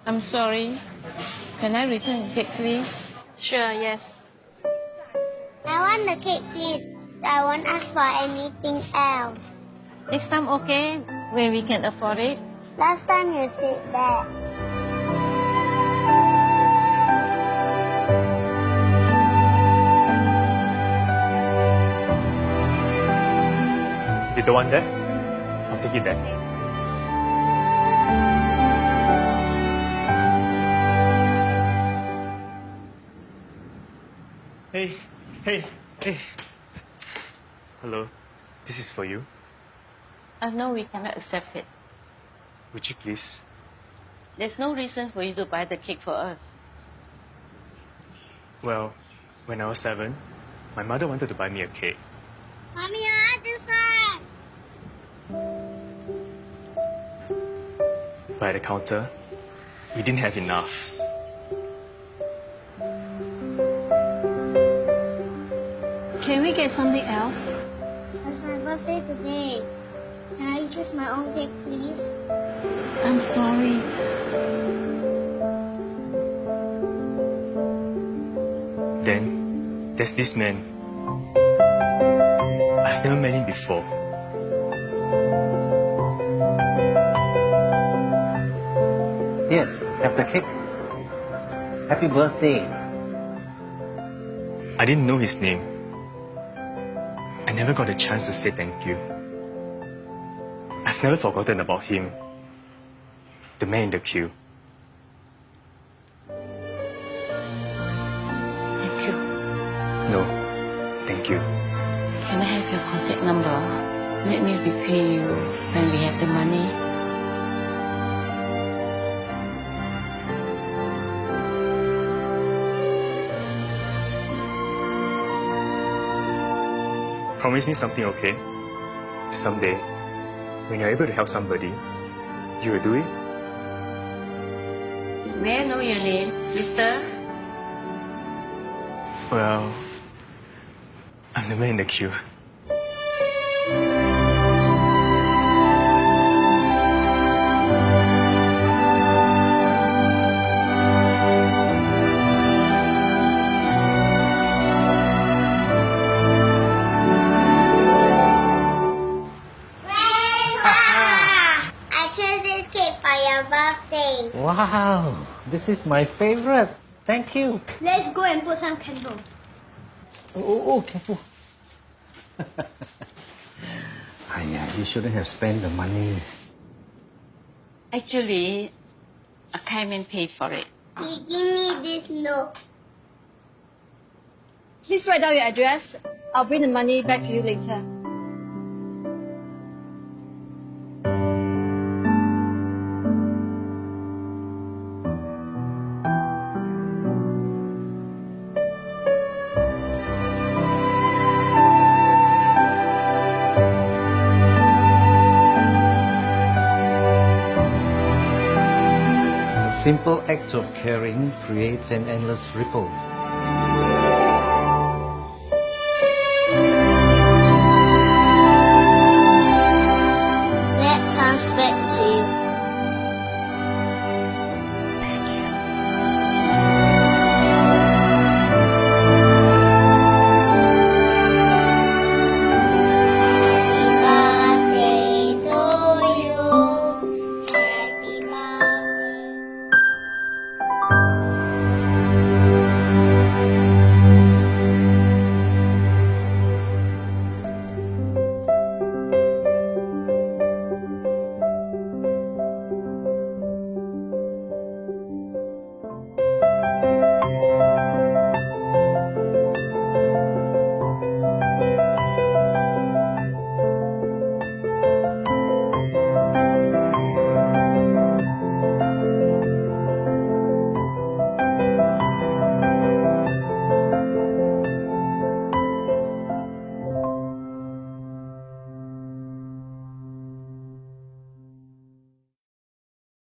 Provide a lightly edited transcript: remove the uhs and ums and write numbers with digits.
I'm sorry. Can I return the cake, please? Sure, yes. I want the cake, please. I won't ask for anything else. Next time, okay? When we can afford it? Last time you said that. You don't want this? I'll take it back. Hey, hey. Hello, this is for you. No, we cannot accept it. Would you please? There's no reason for you to buy the cake for us. Well, when I was 7, my mother wanted to buy me a cake. Mommy, I decide. But at the counter, we didn't have enough. Can we get something else? It's my birthday today. Can I choose my own cake, please? I'm sorry. Then, there's this man. I've never met him before. Here, have the cake. Happy birthday. I didn't know his name. I never got a chance to say thank you. I've never forgotten about him. The man in the queue. Thank you. No, thank you. Can I have your contact number? Let me repay you when we have the money. Promise me something, okay? Someday, when you're able to help somebody, you will do it? May I know your name, mister? Well, I'm the man in the queue. I chose this cake for your birthday. Wow, this is my favorite. Thank you. Let's go and put some candles. Oh, careful. You shouldn't have spent the money. Actually, a kind man paid for it. He give me this note. Please write down your address. I'll bring the money back to you later. A simple act of caring creates an endless ripple.